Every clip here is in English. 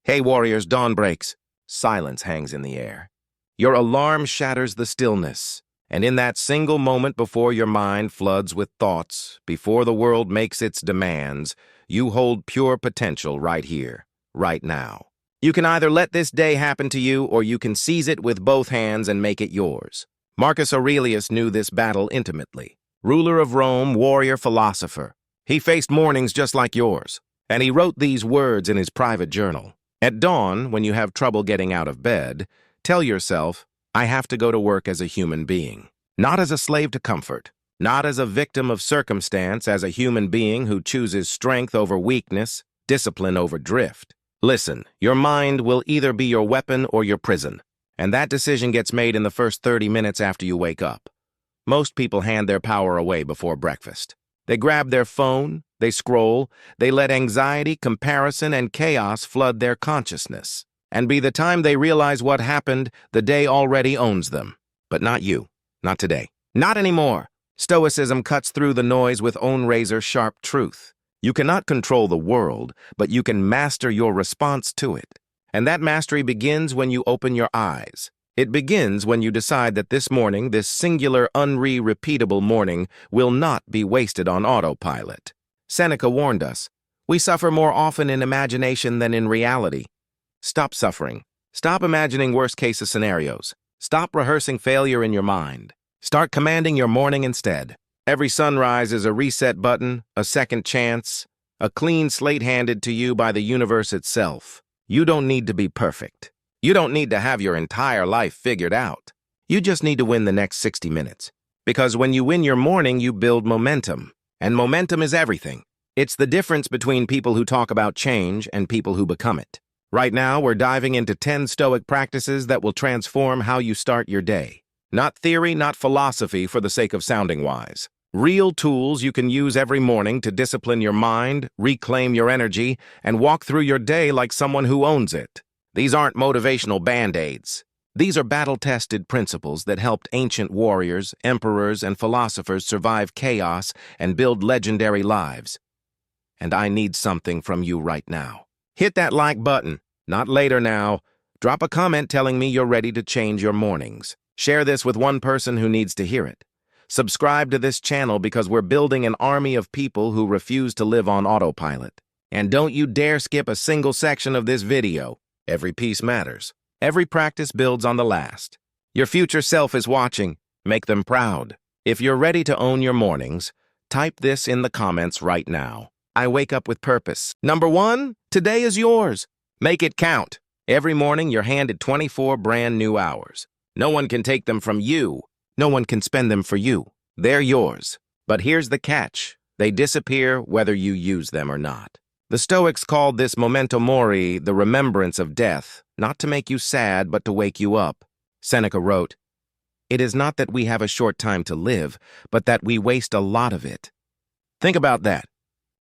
Hey warriors, dawn breaks. Silence hangs in the air. Your alarm shatters the stillness, and in that single moment before your mind floods with thoughts, before the world makes its demands, you hold pure potential right here, right now. You can either let this day happen to you, or you can seize it with both hands and make it yours. Marcus Aurelius knew this battle intimately. Ruler of Rome, warrior, philosopher. He faced mornings just like yours, and he wrote these words in his private journal. At dawn, when you have trouble getting out of bed, tell yourself, I have to go to work as a human being. Not as a slave to comfort. Not as a victim of circumstance, as a human being who chooses strength over weakness, discipline over drift. Listen, your mind will either be your weapon or your prison, and that decision gets made in the first 30 minutes after you wake up. Most people hand their power away before breakfast. They grab their phone, they scroll, they let anxiety, comparison, and chaos flood their consciousness. And by the time they realize what happened, the day already owns them. But not you. Not today. Not anymore. Stoicism cuts through the noise with own razor-sharp truth. You cannot control the world, but you can master your response to it. And that mastery begins when you open your eyes. It begins when you decide that this morning, this singular, unrepeatable morning, will not be wasted on autopilot. Seneca warned us, we suffer more often in imagination than in reality. Stop suffering. Stop imagining worst-case scenarios. Stop rehearsing failure in your mind. Start commanding your morning instead. Every sunrise is a reset button, a second chance, a clean slate handed to you by the universe itself. You don't need to be perfect. You don't need to have your entire life figured out. You just need to win the next 60 minutes. Because when you win your morning, you build momentum. And momentum is everything. It's the difference between people who talk about change and people who become it. Right now, we're diving into 10 Stoic practices that will transform how you start your day. Not theory, not philosophy for the sake of sounding wise. Real tools you can use every morning to discipline your mind, reclaim your energy, and walk through your day like someone who owns it. These aren't motivational band-aids. These are battle-tested principles that helped ancient warriors, emperors, and philosophers survive chaos and build legendary lives. And I need something from you right now. Hit that like button, not later now. Drop a comment telling me you're ready to change your mornings. Share this with one person who needs to hear it. Subscribe to this channel because we're building an army of people who refuse to live on autopilot. And don't you dare skip a single section of this video. Every piece matters. Every practice builds on the last. Your future self is watching. Make them proud. If you're ready to own your mornings, type this in the comments right now. I wake up with purpose. Number 1, today is yours. Make it count. Every morning you're handed 24 brand new hours. No one can take them from you. No one can spend them for you. They're yours. But here's the catch. They disappear whether you use them or not. The Stoics called this Memento Mori, the remembrance of death, not to make you sad, but to wake you up. Seneca wrote, it is not that we have a short time to live, but that we waste a lot of it. Think about that.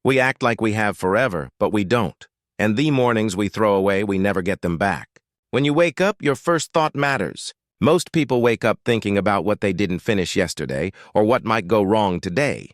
We act like we have forever, but we don't. And the mornings we throw away, we never get them back. When you wake up, your first thought matters. Most people wake up thinking about what they didn't finish yesterday or what might go wrong today.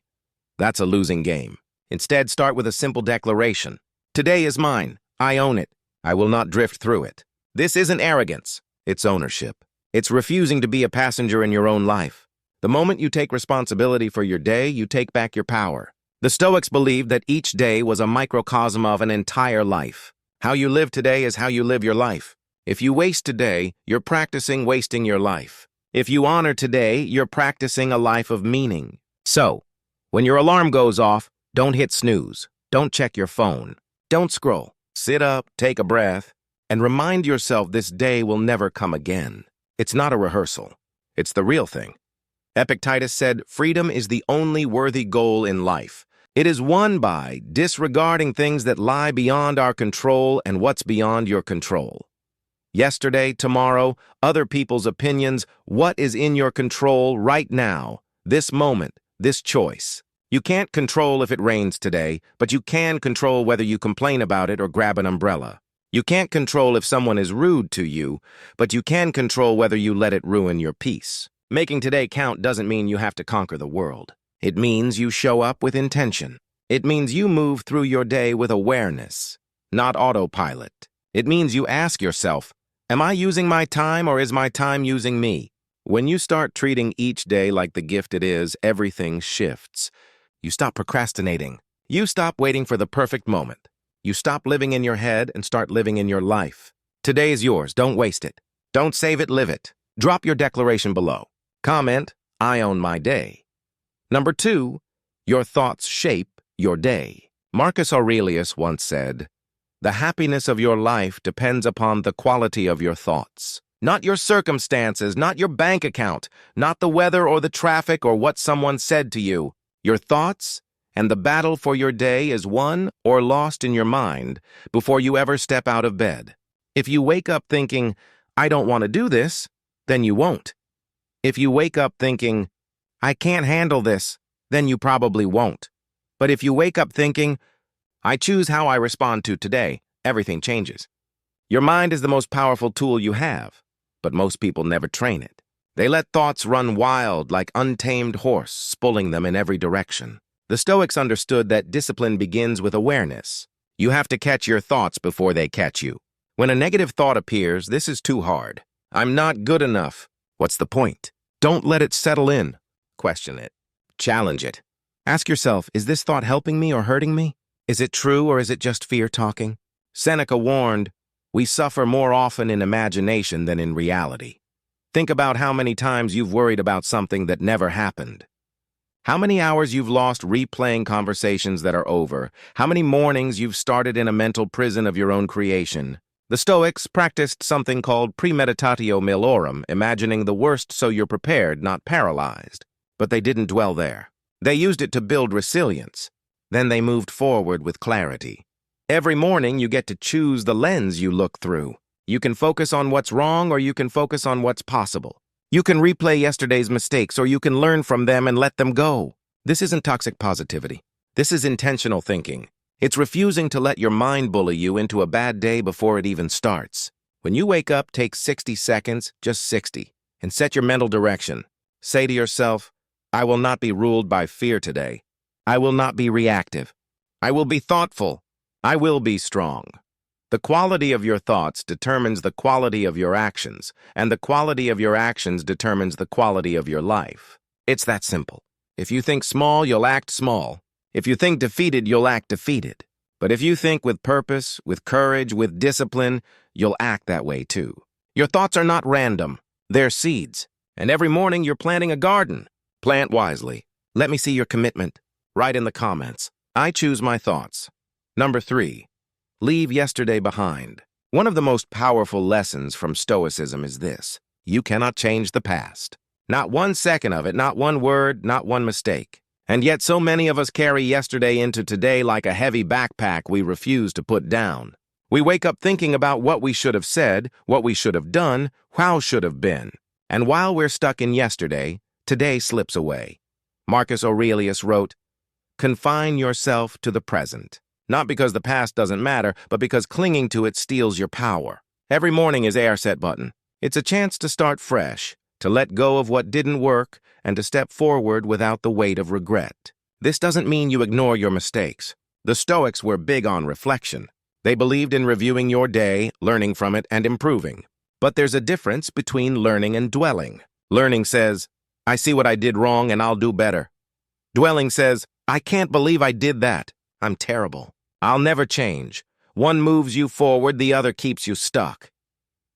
That's a losing game. Instead, start with a simple declaration. Today is mine. I own it. I will not drift through it. This isn't arrogance. It's ownership. It's refusing to be a passenger in your own life. The moment you take responsibility for your day, you take back your power. The Stoics believed that each day was a microcosm of an entire life. How you live today is how you live your life. If you waste today, you're practicing wasting your life. If you honor today, you're practicing a life of meaning. So, when your alarm goes off, don't hit snooze. Don't check your phone. Don't scroll. Sit up, take a breath, and remind yourself this day will never come again. It's not a rehearsal. It's the real thing. Epictetus said, freedom is the only worthy goal in life. It is won by disregarding things that lie beyond our control and what's beyond your control. Yesterday, tomorrow, other people's opinions, what is in your control right now, this moment, this choice. You can't control if it rains today, but you can control whether you complain about it or grab an umbrella. You can't control if someone is rude to you, but you can control whether you let it ruin your peace. Making today count doesn't mean you have to conquer the world. It means you show up with intention. It means you move through your day with awareness, not autopilot. It means you ask yourself, am I using my time or is my time using me? When you start treating each day like the gift it is, everything shifts. You stop procrastinating. You stop waiting for the perfect moment. You stop living in your head and start living in your life. Today is yours. Don't waste it. Don't save it, live it. Drop your declaration below. Comment, I own my day. Number 2, your thoughts shape your day. Marcus Aurelius once said, the happiness of your life depends upon the quality of your thoughts. Not your circumstances, not your bank account, not the weather or the traffic or what someone said to you. Your thoughts and the battle for your day is won or lost in your mind before you ever step out of bed. If you wake up thinking, I don't want to do this, then you won't. If you wake up thinking, I can't handle this, then you probably won't. But if you wake up thinking, I choose how I respond to today, everything changes. Your mind is the most powerful tool you have, but most people never train it. They let thoughts run wild like untamed horse, pulling them in every direction. The Stoics understood that discipline begins with awareness. You have to catch your thoughts before they catch you. When a negative thought appears, this is too hard. I'm not good enough. What's the point? Don't let it settle in. Question it. Challenge it. Ask yourself, is this thought helping me or hurting me? Is it true or is it just fear talking? Seneca warned, we suffer more often in imagination than in reality. Think about how many times you've worried about something that never happened. How many hours you've lost replaying conversations that are over. How many mornings you've started in a mental prison of your own creation. The Stoics practiced something called premeditatio malorum, imagining the worst so you're prepared, not paralyzed. But they didn't dwell there. They used it to build resilience. Then they moved forward with clarity. Every morning you get to choose the lens you look through. You can focus on what's wrong or you can focus on what's possible. You can replay yesterday's mistakes or you can learn from them and let them go. This isn't toxic positivity. This is intentional thinking. It's refusing to let your mind bully you into a bad day before it even starts. When you wake up, take 60 seconds, just 60, and set your mental direction. Say to yourself, I will not be ruled by fear today. I will not be reactive. I will be thoughtful. I will be strong. The quality of your thoughts determines the quality of your actions, and the quality of your actions determines the quality of your life. It's that simple. If you think small, you'll act small. If you think defeated, you'll act defeated. But if you think with purpose, with courage, with discipline, you'll act that way too. Your thoughts are not random. They're seeds. And every morning you're planting a garden. Plant wisely. Let me see your commitment. Write in the comments. I choose my thoughts. Number 3. Leave yesterday behind. One of the most powerful lessons from Stoicism is this. You cannot change the past. Not one second of it, not one word, not one mistake. And yet so many of us carry yesterday into today like a heavy backpack we refuse to put down. We wake up thinking about what we should have said, what we should have done, how should have been. And while we're stuck in yesterday, today slips away. Marcus Aurelius wrote, confine yourself to the present. Not because the past doesn't matter, but because clinging to it steals your power. Every morning is our reset button. It's a chance to start fresh, to let go of what didn't work, and to step forward without the weight of regret. This doesn't mean you ignore your mistakes. The Stoics were big on reflection. They believed in reviewing your day, learning from it, and improving. But there's a difference between learning and dwelling. Learning says, I see what I did wrong and I'll do better. Dwelling says, I can't believe I did that. I'm terrible. I'll never change. One moves you forward, the other keeps you stuck.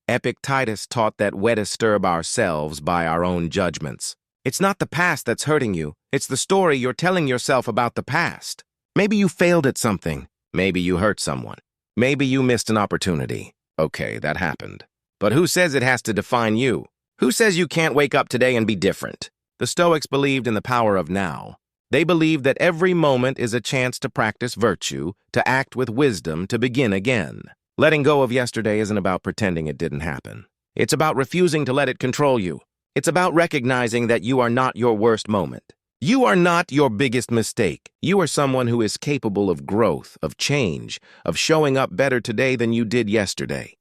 Epictetus taught that we disturb ourselves by our own judgments. It's not the past that's hurting you. It's the story you're telling yourself about the past. Maybe you failed at something. Maybe you hurt someone. Maybe you missed an opportunity. Okay, that happened. But who says it has to define you? Who says you can't wake up today and be different? The Stoics believed in the power of now. They believed that every moment is a chance to practice virtue, to act with wisdom, to begin again. Letting go of yesterday isn't about pretending it didn't happen. It's about refusing to let it control you. It's about recognizing that you are not your worst moment. You are not your biggest mistake. You are someone who is capable of growth, of change, of showing up better today than you did yesterday.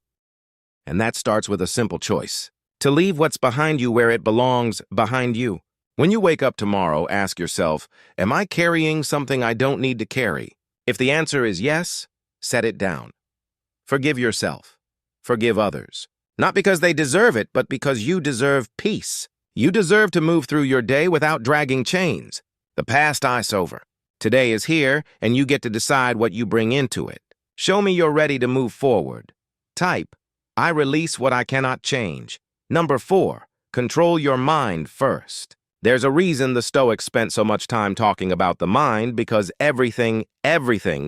And that starts with a simple choice. To leave what's behind you where it belongs, behind you. When you wake up tomorrow, ask yourself, am I carrying something I don't need to carry? If the answer is yes, set it down. Forgive yourself. Forgive others. Not because they deserve it, but because you deserve peace. You deserve to move through your day without dragging chains. The past ice over. Today is here, and you get to decide what you bring into it. Show me you're ready to move forward. Type, I release what I cannot change. Number 4, control your mind first. There's a reason the Stoics spent so much time talking about the mind, because everything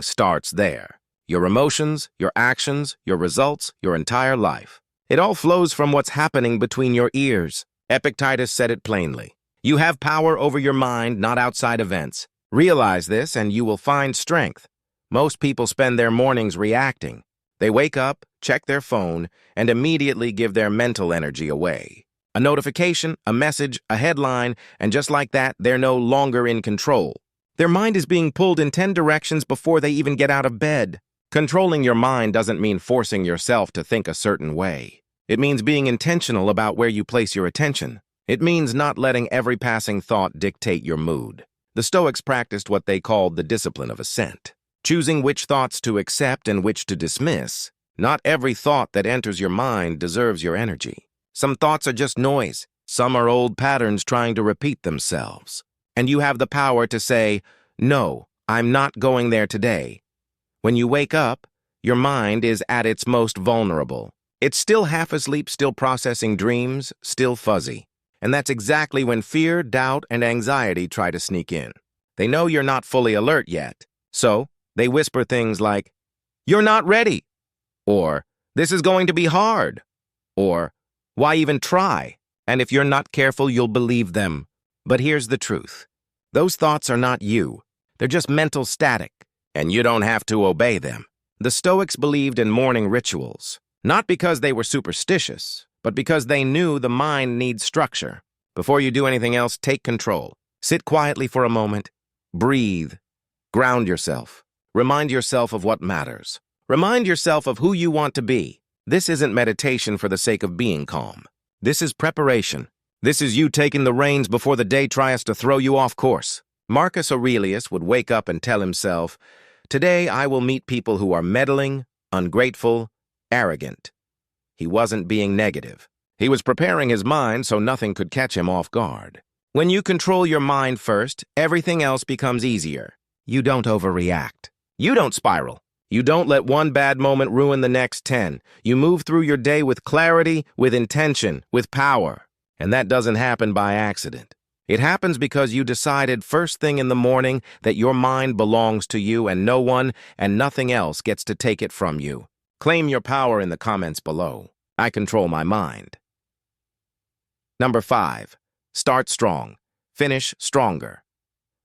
starts there. Your emotions, your actions, your results, your entire life. It all flows from what's happening between your ears. Epictetus said it plainly. You have power over your mind, not outside events. Realize this and you will find strength. Most people spend their mornings reacting. They wake up, check their phone, and immediately give their mental energy away. A notification, a message, a headline, and just like that, they're no longer in control. Their mind is being pulled in 10 directions before they even get out of bed. Controlling your mind doesn't mean forcing yourself to think a certain way. It means being intentional about where you place your attention. It means not letting every passing thought dictate your mood. The Stoics practiced what they called the discipline of assent, choosing which thoughts to accept and which to dismiss. Not every thought that enters your mind deserves your energy. Some thoughts are just noise. Some are old patterns trying to repeat themselves. And you have the power to say, no, I'm not going there today. When you wake up, your mind is at its most vulnerable. It's still half asleep, still processing dreams, still fuzzy. And that's exactly when fear, doubt, and anxiety try to sneak in. They know you're not fully alert yet. So, they whisper things like, you're not ready. Or, this is going to be hard. Or, why even try? And if you're not careful, you'll believe them. But here's the truth. Those thoughts are not you. They're just mental static, and you don't have to obey them. The Stoics believed in morning rituals, not because they were superstitious, but because they knew the mind needs structure. Before you do anything else, take control. Sit quietly for a moment. Breathe. Ground yourself. Remind yourself of what matters. Remind yourself of who you want to be. This isn't meditation for the sake of being calm. This is preparation. This is you taking the reins before the day tries to throw you off course. Marcus Aurelius would wake up and tell himself, today I will meet people who are meddling, ungrateful, arrogant. He wasn't being negative. He was preparing his mind so nothing could catch him off guard. When you control your mind first, everything else becomes easier. You don't overreact. You don't spiral. You don't let one bad moment ruin the next 10. You move through your day with clarity, with intention, with power. And that doesn't happen by accident. It happens because you decided first thing in the morning that your mind belongs to you and no one and nothing else gets to take it from you. Claim your power in the comments below. I control my mind. Number 5. Start strong. Finish stronger.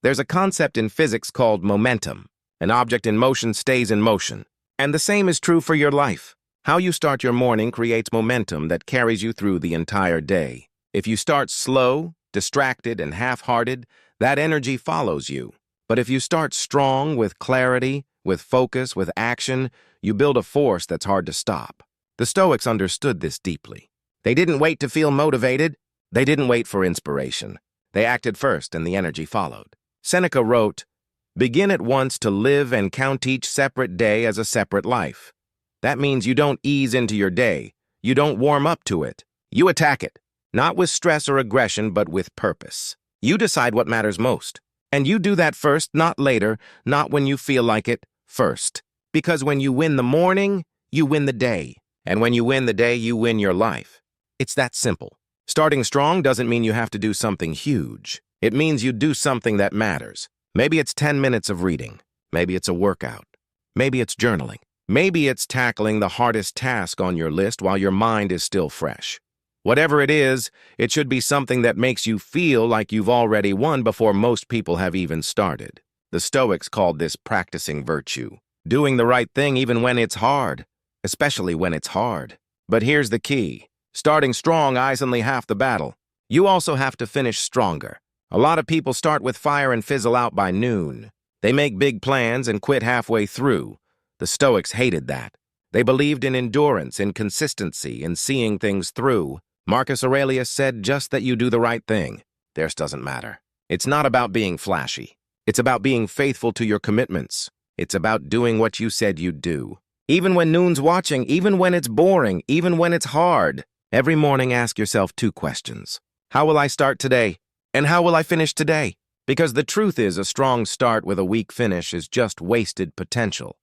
There's a concept in physics called momentum. An object in motion stays in motion. And the same is true for your life. How you start your morning creates momentum that carries you through the entire day. If you start slow, distracted, and half-hearted, that energy follows you. But if you start strong, with clarity, with focus, with action, you build a force that's hard to stop. The Stoics understood this deeply. They didn't wait to feel motivated. They didn't wait for inspiration. They acted first, and the energy followed. Seneca wrote, begin at once to live and count each separate day as a separate life. That means you don't ease into your day. You don't warm up to it. You attack it. Not with stress or aggression, but with purpose. You decide what matters most. And you do that first, not later, not when you feel like it, first. Because when you win the morning, you win the day. And when you win the day, you win your life. It's that simple. Starting strong doesn't mean you have to do something huge. It means you do something that matters. Maybe it's 10 minutes of reading. Maybe it's a workout. Maybe it's journaling. Maybe it's tackling the hardest task on your list while your mind is still fresh. Whatever it is, it should be something that makes you feel like you've already won before most people have even started. The Stoics called this practicing virtue. Doing the right thing even when it's hard, especially when it's hard. But here's the key. Starting strong is only half the battle. You also have to finish stronger. A lot of people start with fire and fizzle out by noon. They make big plans and quit halfway through. The Stoics hated that. They believed in endurance, in consistency, in seeing things through. Marcus Aurelius said just that you do the right thing. Theirs doesn't matter. It's not about being flashy. It's about being faithful to your commitments. It's about doing what you said you'd do. Even when noon's watching, even when it's boring, even when it's hard. Every morning ask yourself 2 questions. How will I start today? And how will I finish today? Because the truth is, a strong start with a weak finish is just wasted potential.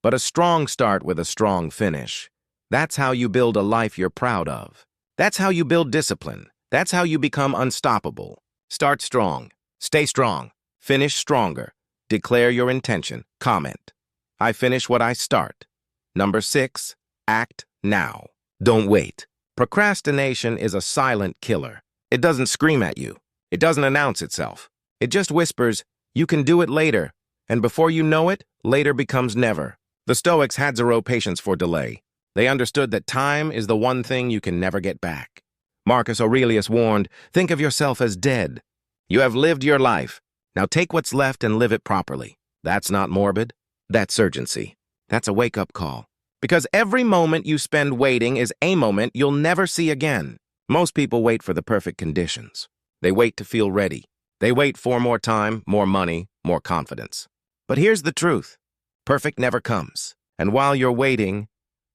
But a strong start with a strong finish, that's how you build a life you're proud of. That's how you build discipline. That's how you become unstoppable. Start strong. Stay strong. Finish stronger. Declare your intention. Comment. I finish what I start. Number 6, act now. Don't wait. Procrastination is a silent killer. It doesn't scream at you. It doesn't announce itself. It just whispers, you can do it later. And before you know it, later becomes never. The Stoics had zero patience for delay. They understood that time is the one thing you can never get back. Marcus Aurelius warned, think of yourself as dead. You have lived your life. Now take what's left and live it properly. That's not morbid. That's urgency. That's a wake-up call. Because every moment you spend waiting is a moment you'll never see again. Most people wait for the perfect conditions. They wait to feel ready. They wait for more time, more money, more confidence. But here's the truth. Perfect never comes. And while you're waiting,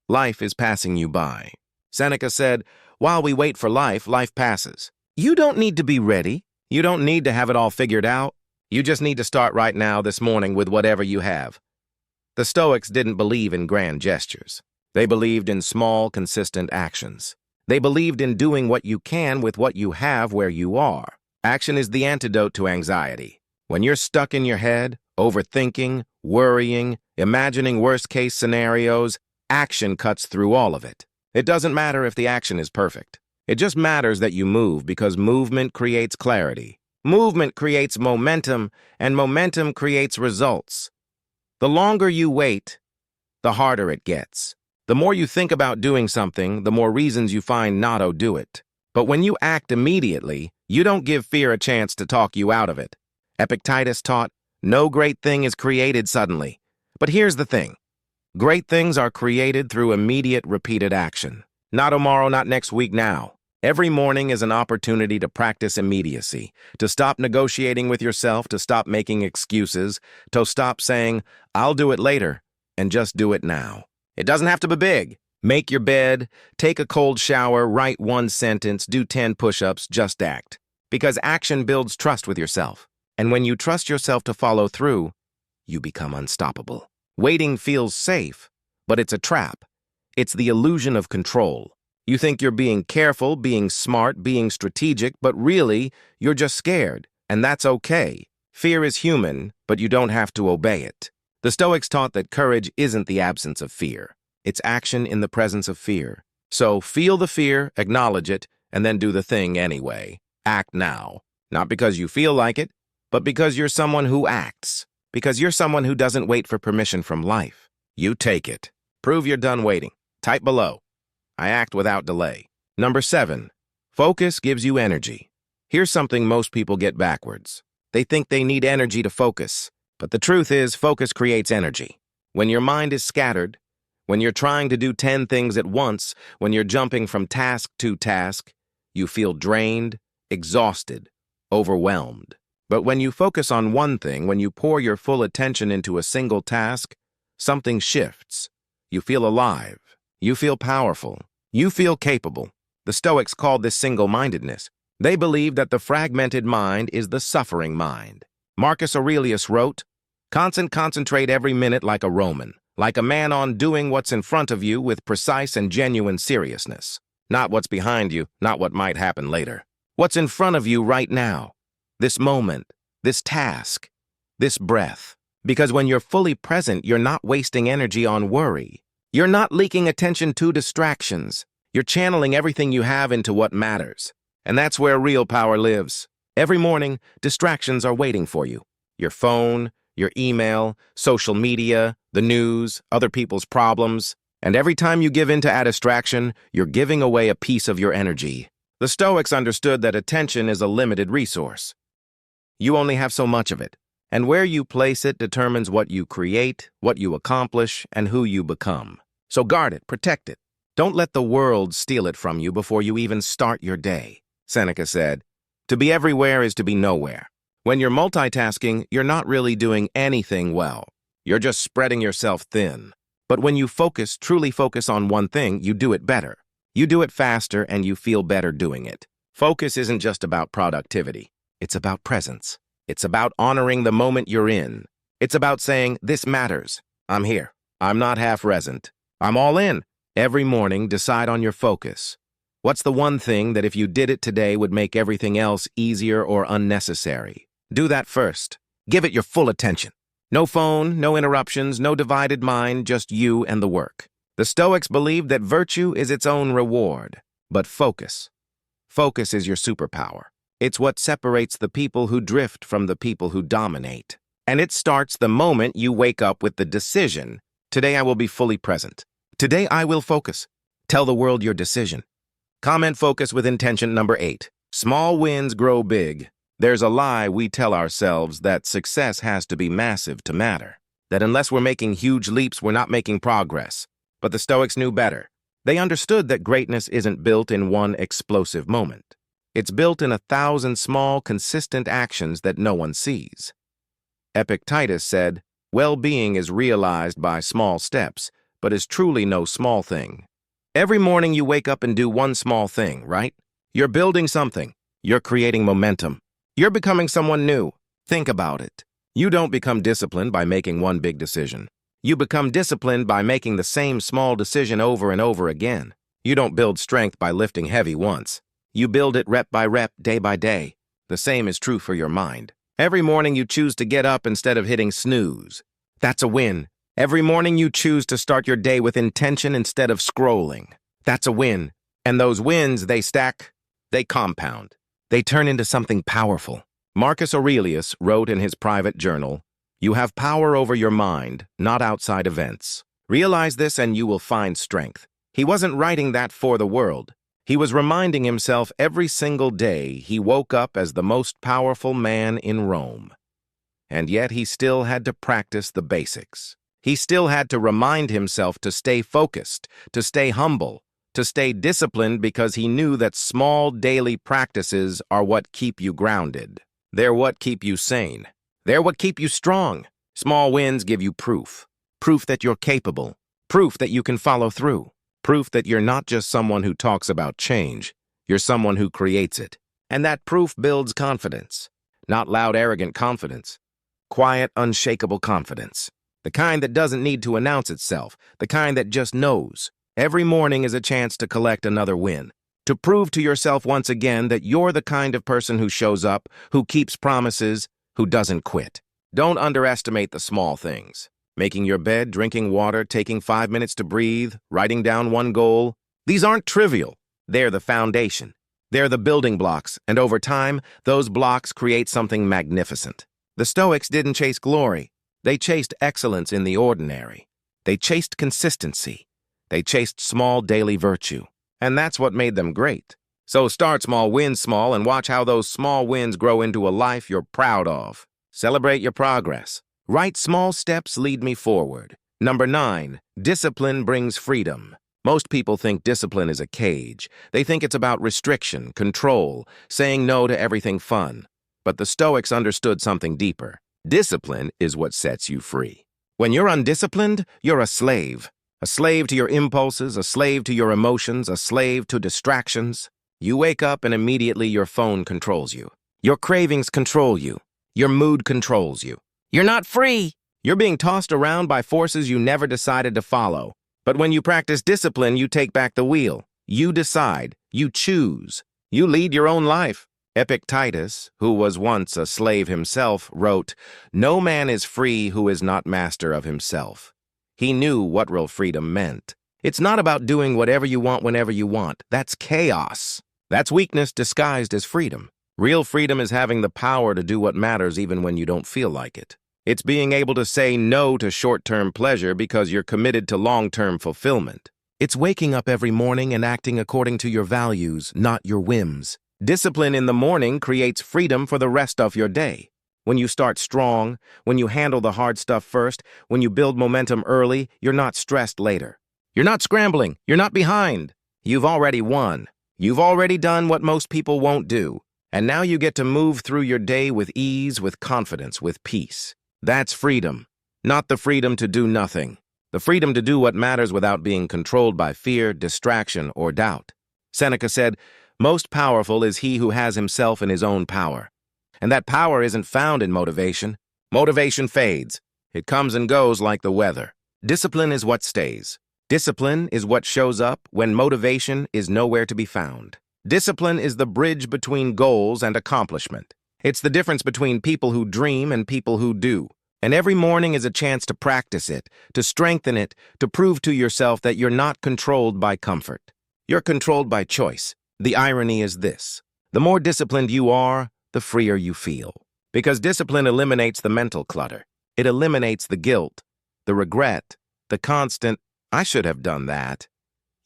life is passing you by. Seneca said, while we wait for life, life passes. You don't need to be ready. You don't need to have it all figured out. You just need to start right now this morning with whatever you have. The Stoics didn't believe in grand gestures. They believed in small, consistent actions. They believed in doing what you can with what you have where you are. Action is the antidote to anxiety. When you're stuck in your head, overthinking, worrying, imagining worst-case scenarios, action cuts through all of it. It doesn't matter if the action is perfect. It just matters that you move because movement creates clarity. Movement creates momentum, and momentum creates results. The longer you wait, the harder it gets. The more you think about doing something, the more reasons you find not to do it. But when you act immediately, you don't give fear a chance to talk you out of it. Epictetus taught, no great thing is created suddenly. But here's the thing. Great things are created through immediate, repeated action. Not tomorrow, not next week, now. Every morning is an opportunity to practice immediacy, to stop negotiating with yourself, to stop making excuses, to stop saying, I'll do it later, and just do it now. It doesn't have to be big. Make your bed, take a cold shower, write 1 sentence, do 10 push-ups, just act. Because action builds trust with yourself. And when you trust yourself to follow through, you become unstoppable. Waiting feels safe, but it's a trap. It's the illusion of control. You think you're being careful, being smart, being strategic, but really, you're just scared. And that's okay. Fear is human, but you don't have to obey it. The Stoics taught that courage isn't the absence of fear. It's action in the presence of fear. So feel the fear, acknowledge it, and then do the thing anyway. Act now. Not because you feel like it, but because you're someone who acts. Because you're someone who doesn't wait for permission from life. You take it. Prove you're done waiting. Type below. I act without delay. Number 7, focus gives you energy. Here's something most people get backwards. They think they need energy to focus. But the truth is, focus creates energy. When your mind is scattered, when you're trying to do 10 things at once, when you're jumping from task to task, you feel drained, exhausted, overwhelmed. But when you focus on one thing, when you pour your full attention into a single task, something shifts. You feel alive. You feel powerful. You feel capable. The Stoics called this single-mindedness. They believed that the fragmented mind is the suffering mind. Marcus Aurelius wrote, concentrate every minute like a Roman, like a man on doing what's in front of you with precise and genuine seriousness. Not what's behind you, not what might happen later. What's in front of you right now. This moment, this task, this breath. Because when you're fully present, you're not wasting energy on worry. You're not leaking attention to distractions. You're channeling everything you have into what matters. And that's where real power lives. Every morning, distractions are waiting for you. Your phone, your email, social media, the news, other people's problems. And every time you give in to a distraction, you're giving away a piece of your energy. The Stoics understood that attention is a limited resource. You only have so much of it. And where you place it determines what you create, what you accomplish, and who you become. So guard it, protect it. Don't let the world steal it from you before you even start your day. Seneca said, to be everywhere is to be nowhere. When you're multitasking, you're not really doing anything well. You're just spreading yourself thin. But when you focus, truly focus on one thing, you do it better. You do it faster and you feel better doing it. Focus isn't just about productivity. It's about presence. It's about honoring the moment you're in. It's about saying, this matters. I'm here. I'm not half-present. I'm all in. Every morning, decide on your focus. What's the one thing that if you did it today would make everything else easier or unnecessary? Do that first. Give it your full attention. No phone, no interruptions, no divided mind, just you and the work. The Stoics believed that virtue is its own reward, but focus. Focus is your superpower. It's what separates the people who drift from the people who dominate. And it starts the moment you wake up with the decision, today I will be fully present. Today I will focus. Tell the world your decision. Comment focus with intention number 8. Small wins grow big. There's a lie we tell ourselves that success has to be massive to matter. That unless we're making huge leaps, we're not making progress. But the Stoics knew better. They understood that greatness isn't built in one explosive moment. It's built in 1,000 small, consistent actions that no one sees. Epictetus said, well-being is realized by small steps, but is truly no small thing. Every morning you wake up and do one small thing, right? You're building something. You're creating momentum. You're becoming someone new. Think about it. You don't become disciplined by making one big decision. You become disciplined by making the same small decision over and over again. You don't build strength by lifting heavy once. You build it rep by rep, day by day. The same is true for your mind. Every morning you choose to get up instead of hitting snooze. That's a win. Every morning you choose to start your day with intention instead of scrolling. That's a win. And those wins, they stack, they compound. They turn into something powerful. Marcus Aurelius wrote in his private journal, "You have power over your mind, not outside events. Realize this and you will find strength." He wasn't writing that for the world. He was reminding himself every single day he woke up as the most powerful man in Rome. And yet he still had to practice the basics. He still had to remind himself to stay focused, to stay humble, to stay disciplined because he knew that small daily practices are what keep you grounded. They're what keep you sane. They're what keep you strong. Small wins give you proof. Proof that you're capable. Proof that you can follow through. Proof that you're not just someone who talks about change. You're someone who creates it. And that proof builds confidence. Not loud, arrogant confidence. Quiet, unshakable confidence. The kind that doesn't need to announce itself. The kind that just knows. Every morning is a chance to collect another win. To prove to yourself once again that you're the kind of person who shows up, who keeps promises, who doesn't quit. Don't underestimate the small things. Making your bed, drinking water, taking 5 minutes to breathe, writing down one goal. These aren't trivial. They're the foundation. They're the building blocks, and over time, those blocks create something magnificent. The Stoics didn't chase glory. They chased excellence in the ordinary. They chased consistency. They chased small daily virtue. And that's what made them great. So start small, win small, and watch how those small wins grow into a life you're proud of. Celebrate your progress. Write small steps lead me forward. Number 9, discipline brings freedom. Most people think discipline is a cage. They think it's about restriction, control, saying no to everything fun. But the Stoics understood something deeper. Discipline is what sets you free. When you're undisciplined, you're a slave. A slave to your impulses, a slave to your emotions, a slave to distractions. You wake up and immediately your phone controls you. Your cravings control you. Your mood controls you. You're not free. You're being tossed around by forces you never decided to follow. But when you practice discipline, you take back the wheel. You decide. You choose. You lead your own life. Epictetus, who was once a slave himself, wrote, "No man is free who is not master of himself." He knew what real freedom meant. It's not about doing whatever you want whenever you want. That's chaos. That's weakness disguised as freedom. Real freedom is having the power to do what matters even when you don't feel like it. It's being able to say no to short-term pleasure because you're committed to long-term fulfillment. It's waking up every morning and acting according to your values, not your whims. Discipline in the morning creates freedom for the rest of your day. When you start strong, when you handle the hard stuff first, when you build momentum early, you're not stressed later. You're not scrambling. You're not behind. You've already won. You've already done what most people won't do. And now you get to move through your day with ease, with confidence, with peace. That's freedom. Not the freedom to do nothing. the freedom to do what matters without being controlled by fear, distraction, or doubt. Seneca said, "Most powerful is he who has himself in his own power." And that power isn't found in motivation. Motivation fades. It comes and goes like the weather. Discipline is what stays. Discipline is what shows up when motivation is nowhere to be found. Discipline is the bridge between goals and accomplishment. It's the difference between people who dream and people who do. And every morning is a chance to practice it, to strengthen it, to prove to yourself that you're not controlled by comfort. You're controlled by choice. The irony is this: the more disciplined you are, the freer you feel. Because discipline eliminates the mental clutter. It eliminates the guilt, the regret, the constant, "I should have done that."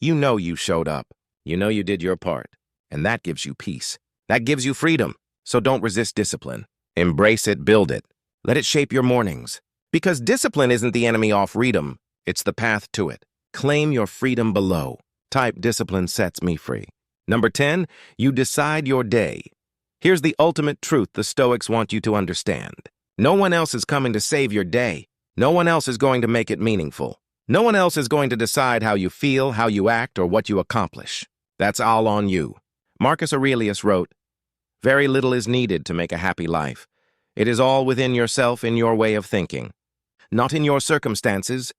You know you showed up. You know you did your part. And that gives you peace. That gives you freedom. So don't resist discipline. Embrace it, build it. Let it shape your mornings. Because discipline isn't the enemy of freedom. It's the path to it. Claim your freedom below. Type "discipline sets me free." Number 10, you decide your day. Here's the ultimate truth the Stoics want you to understand. No one else is coming to save your day. No one else is going to make it meaningful. No one else is going to decide how you feel, how you act, or what you accomplish. That's all on you. Marcus Aurelius wrote, "Very little is needed to make a happy life. It is all within yourself, in your way of thinking. Not in your circumstances,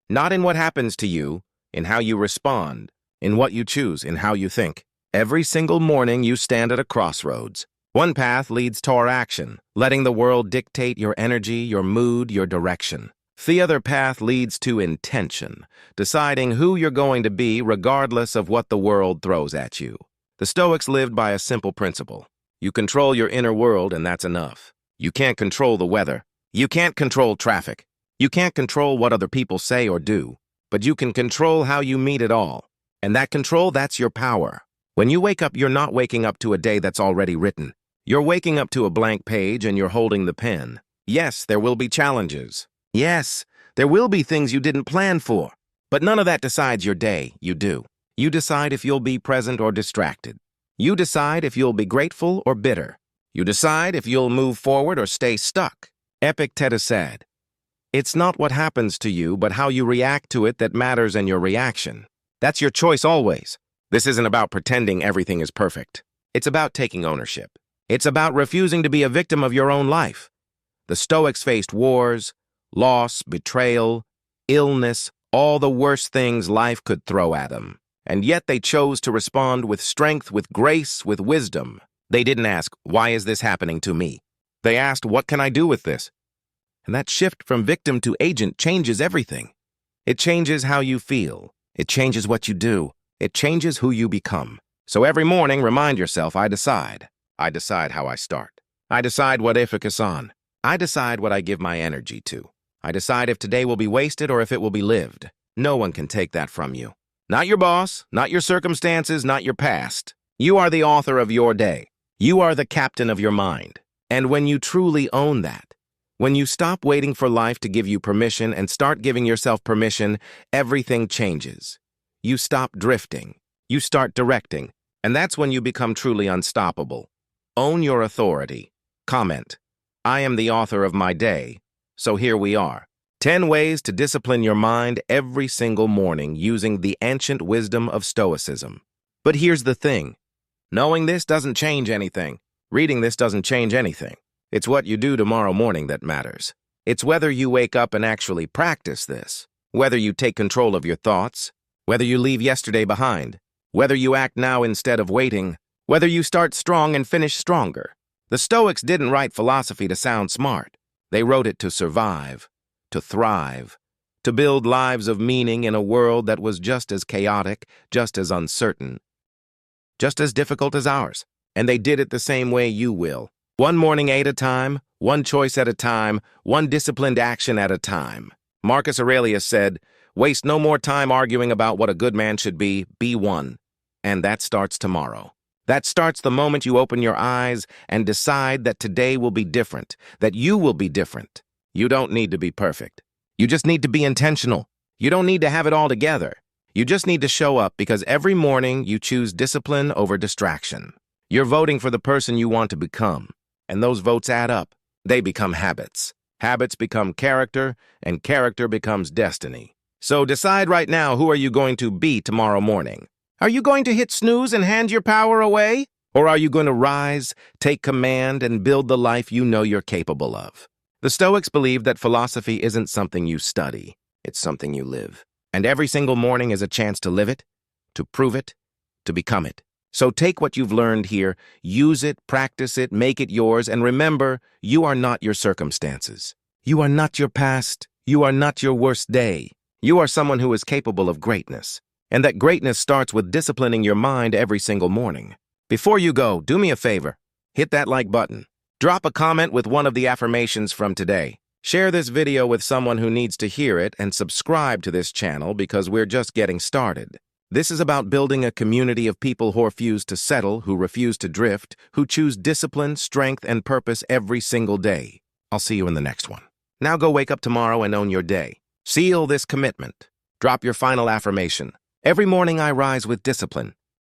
not in what happens to you, in how you respond, in what you choose, in how you think. Every single morning you stand at a crossroads. One path leads toward action, letting the world dictate your energy, your mood, your direction. The other path leads to intention, deciding who you're going to be regardless of what the world throws at you." The Stoics lived by a simple principle. You control your inner world, and that's enough. You can't control the weather. You can't control traffic. You can't control what other people say or do. But you can control how you meet it all. And that control, that's your power. When you wake up, you're not waking up to a day that's already written. You're waking up to a blank page, and you're holding the pen. Yes, there will be challenges. Yes, there will be things you didn't plan for. But none of that decides your day. You do. You decide if you'll be present or distracted. You decide if you'll be grateful or bitter. You decide if you'll move forward or stay stuck. Epictetus said, "It's not what happens to you, but how you react to it that matters in your reaction." That's your choice always. This isn't about pretending everything is perfect. It's about taking ownership. It's about refusing to be a victim of your own life. The Stoics faced wars, loss, betrayal, illness, all the worst things life could throw at them. And yet they chose to respond with strength, with grace, with wisdom. They didn't ask, "Why is this happening to me?" They asked, "What can I do with this?" And that shift from victim to agent changes everything. It changes how you feel. It changes what you do. It changes who you become. So every morning, remind yourself, I decide. I decide how I start. I decide what I focus on. I decide what I give my energy to. I decide if today will be wasted or if it will be lived. No one can take that from you. Not your boss, not your circumstances, not your past. You are the author of your day. You are the captain of your mind. And when you truly own that, when you stop waiting for life to give you permission and start giving yourself permission, everything changes. You stop drifting. You start directing. And that's when you become truly unstoppable. Own your authority. Comment, "I am the author of my day." So here we are. 10 ways to discipline your mind every single morning using the ancient wisdom of Stoicism. But here's the thing. Knowing this doesn't change anything. Reading this doesn't change anything. It's what you do tomorrow morning that matters. It's whether you wake up and actually practice this. Whether you take control of your thoughts. Whether you leave yesterday behind. Whether you act now instead of waiting. Whether you start strong and finish stronger. The Stoics didn't write philosophy to sound smart. They wrote it to survive, to thrive, to build lives of meaning in a world that was just as chaotic, just as uncertain, just as difficult as ours. And they did it the same way you will. One morning at a time, one choice at a time, one disciplined action at a time. Marcus Aurelius said, "Waste no more time arguing about what a good man should be one." And that starts tomorrow. That starts the moment you open your eyes and decide that today will be different, that you will be different. You don't need to be perfect. You just need to be intentional. You don't need to have it all together. You just need to show up because every morning you choose discipline over distraction. You're voting for the person you want to become, and those votes add up. They become habits. Habits become character, and character becomes destiny. So decide right now, who are you going to be tomorrow morning? Are you going to hit snooze and hand your power away? Or are you going to rise, take command, and build the life you know you're capable of? The Stoics believe that philosophy isn't something you study, it's something you live. And every single morning is a chance to live it, to prove it, to become it. So take what you've learned here, use it, practice it, make it yours, and remember, you are not your circumstances. You are not your past. You are not your worst day. You are someone who is capable of greatness. And that greatness starts with disciplining your mind every single morning. Before you go, do me a favor. Hit that like button. Drop a comment with one of the affirmations from today. Share this video with someone who needs to hear it, and subscribe to this channel because we're just getting started. This is about building a community of people who refuse to settle, who refuse to drift, who choose discipline, strength, and purpose every single day. I'll see you in the next one. Now go wake up tomorrow and own your day. Seal this commitment. Drop your final affirmation. Every morning I rise with discipline.